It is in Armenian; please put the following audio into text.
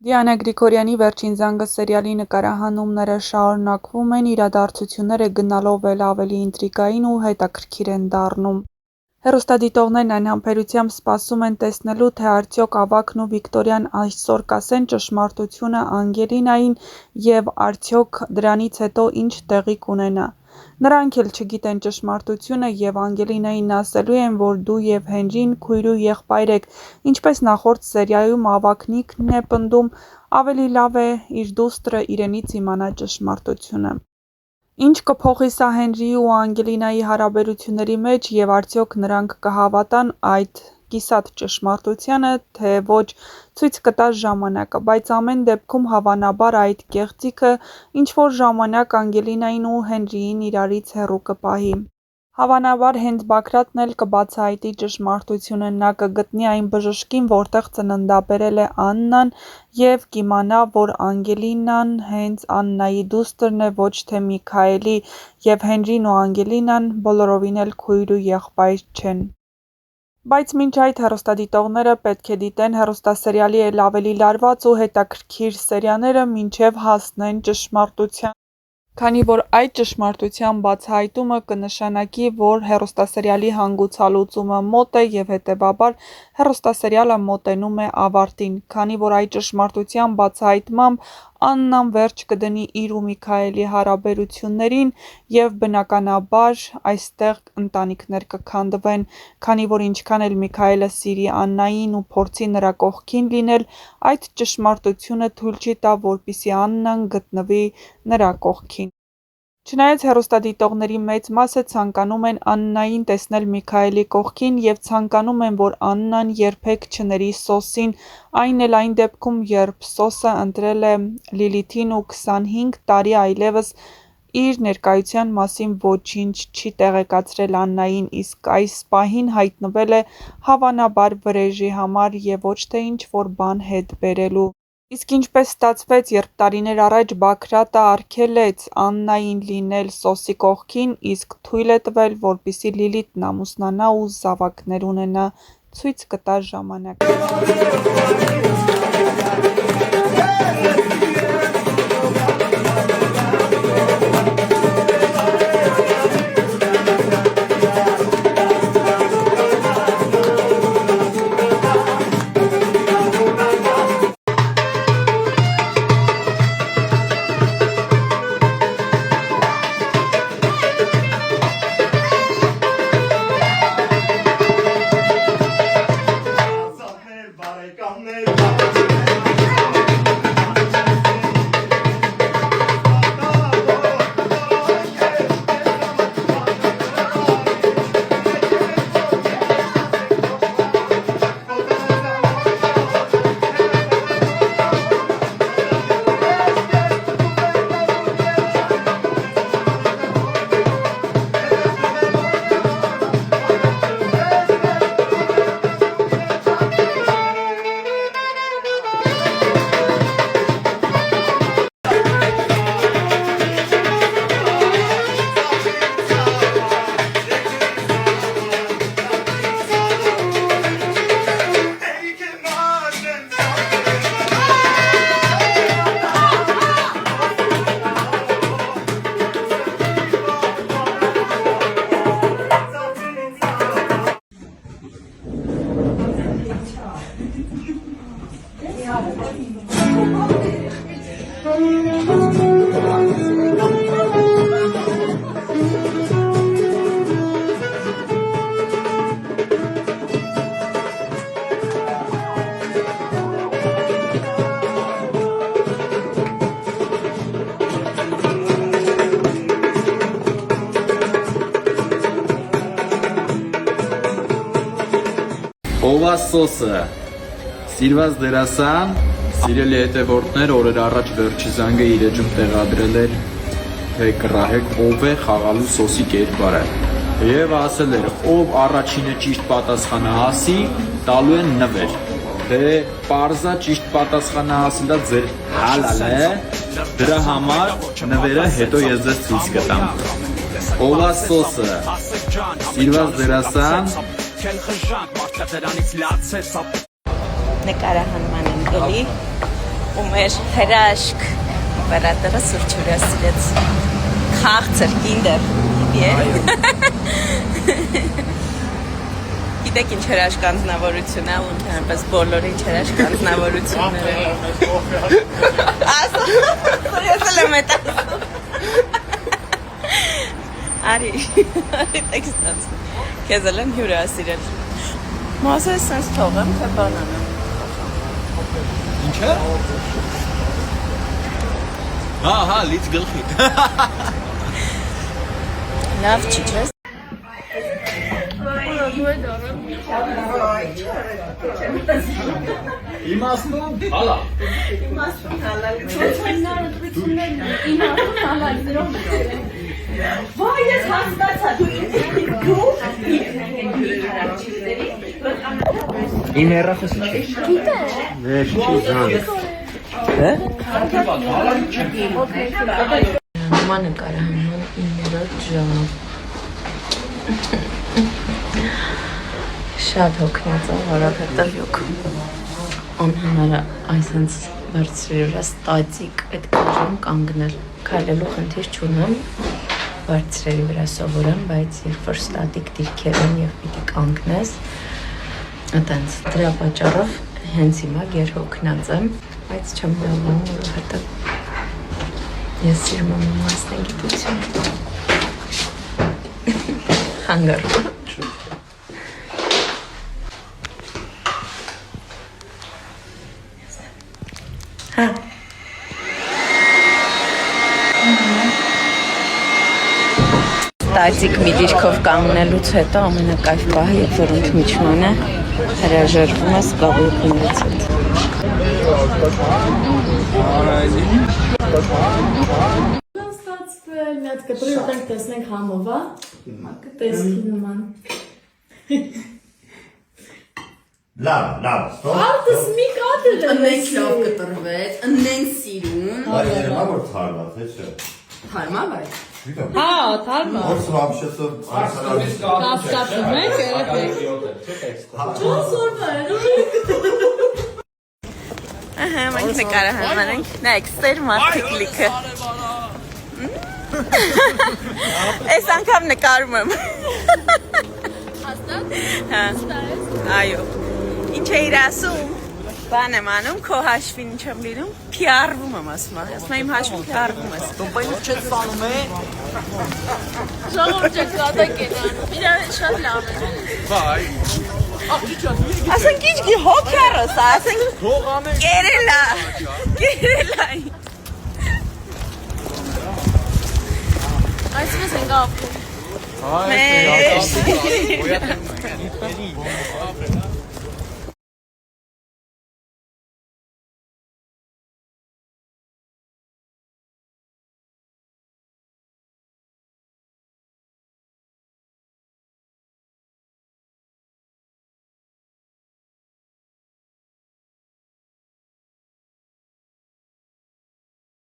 Դիանա Գրիգորյանի «Վերջին զանգը» սերիալի նկարահանումները շարունակվում են, իրադարձությունները գնալով էլ ավելի ինտրիգային ու հետաքրքիր են դառնում։ Հեռուստադիտողներն այն համբերությամբ սպասում են տեսնելու, թե արդյոք Ավագն ու Վիկտորիան այսօր կասեն ճշմարտությունը Անգելինային և արդյոք դրանից հետո ինչ տեղի կունենա։ Նրանք էլ չգիտեն ճշմարտությունը և Անգելինային ասելու են, որ դու և Հենրին քույր ու եղբայր եք, ինչպես նախորդ սերիայում Ավագնիկն է պնդում, ավելի լավ է իր դուստրը իրենից իմանա ճշմարտությունը։ Ինչ կփոխի սա Հենրիի ու Անգելինայի հարաբերությունների մեջ և արդյոք նրանք կհավատան այդ կիսատ ճշմարտությանը, թե ոչ, ցույց կտա ժամանակը, բայց ամեն դեպքում հավանաբար այդ կեղծիքը ինչ-որ ժամանակ Անգելինային ու Հենրիին իրարից հեռու կպահի։ Հավանաբար հենց Բագրատն էլ կբացահայտի ճշմարտությունը, նա կգտնի այն բժշկին, որտեղ ծննդաբերել է Աննան և կիմանա, որ Անգելինան հենց Աննայի դուստրն է, ոչ թե Միքայելի, և Հենրին ու Անգելինան բոլորովին էլ քույր ու եղբայր չեն։ Բայց մինչ այդ հեռուստադիտողները պետք է դիտեն հեռուստասերիալի էլ ավելի լարված ու հետաքրքիր սերիաները, մինչև հասնեն ճշմարտության։ Քանի որ այդ ճշմարտության բացահայտումը կնշանակի, որ հեռուստասերիալի հանգուցալուծումը մոտ է և հետևաբար հեռուստասերիալը մոտենում է ավարտին, քանի որ այդ ճշմարտության բացահայտմամբ Աննան վերջ կդնի իր ու Միքայելի հարաբերություններին և բնականաբար այստեղ ընտանիքներ կքանդվեն, քանի որ ինչքան էլ Միքայելը սիրի Աննային ու փորձի նրա կողքին լինել, այդ ճշմարտությունը թույլ չի տա, որպեսզի Աննան գտնվի նրա կողքին։ Չնայած հեռուստադիտողների մեծ մասը ցանկանում են Աննային տեսնել Միքայելի կողքին և ցանկանում են, որ Աննան երբեք չների Սոսին, այն էլ այն դեպքում, երբ Սոսը ընտրել է Լիլիթին ու 25 տարի այլևս իր ներկայության մասին ոչինչ չի տեղեկացրել Աննային, իսկ այս պահին հայտնվել է հավանաբար վրեժի համար և ոչ թե ինչ-որ բան հետ բերելու։ Իսկ ինչպես ստացվեց, երբ տարիներ առաջ Բագրատը արգելեց Աննային լինել Սոսի կողքին, իսկ թույլ է տվել, որպեսզի Լիլիթն ամուսնանա ու զավակներ ունենա, ցույց կտա ժամանակը։ Ով է Սոսը, սիրված դերասան, սիրելի հետևորդներ, օրեր առաջ վերջի զանգը իր էջում տեղադրել էր, թե կռահեք ով է խաղալու Սոսի կերպարը և ասել էր, ով առաջինը ճիշտ պատասխանը ասի, տալու են նվեր, թե պարզա ճիշտ պատասխանը ասելա ձեր հալալ է, դրա համար նվերը հետո ես ձեզ ցույց կտամ։ Ով է Սոսը, սիրված դերասան, Նկարահանման ընկելի ու մեր հրաշք օպերատորը սուրճ հյուրասիրեց քաղցր կինդեր գիտեք ինչ հրաշք անձնավորություն է ու ընդհանրապես բոլորի ինչ հրաշք անձնավորությունները ասա ես էլ եմ էտ արի տեքստած քեզ էլ եմ հյուրասիրել մասը սենց թողեմ թե բանանը Ինչ է? Հա, լից գլխի լավ չի չես Իմաստուն հալա Վայ ես հաստացա դու Իմ հեռախոսը չէ Գիտե Մամա նկարահանում 9-րդ ժամ Շատ հոգնած եմ, որովհետև յուք անհնարը այսենց բարձրի վրա ստատիկ այդ կաժում կանգնել քայլելու խնդիր չունեմ բարձրերի վրա սովորեմ, բայց երբ որ ստատիկ դիրքեր են եւ պիտի կանգնես այտենց դրա պատճառով հենց հիմա գերհոգնած եմ, բայց չեմ լավանում, որովհետև ես սիրում եմ մասնագիտություն խանգար Հա Տատիկ մի դիրքով կանգնելուց հետո ամենակայֆ պահը, երբ որ ընդմիջման է, հրաժարվում ես կավլուկներից հետ։ Ստացվել, մի հատ կտրի ուտենք տեսնենք համով, հա? Տեսքի նման։ Լավ, ստոպ։ Արտս մի կատր է Ընենք լավ կտրվեց, ընենք սիրուն Բայց երևա որ թարմա, թե չէ։ Թարմա բայ Հա, թարմա Որ սվամշեսը Կասկածում եք, երեկ Չոս օրվա է, Ահա, մենք նկարահանում ենք, նայեք, սեր մարդիկ լիքը Այս անգամ նկարում եմ Հա, այո Ինչ էիր ասում, բան եմ անում, քո հաշվին ինչ եմ լինում, պիարվում եմ ասում իմ հաշվին պիարվում ես Տոպայով չես սանում է Ժողով չեք կատակ են անում, իրա շատ լավ է Բայ Ասենք իչքի հոքերս, ասենք կերելա Այսպես ենք ապում Մերսի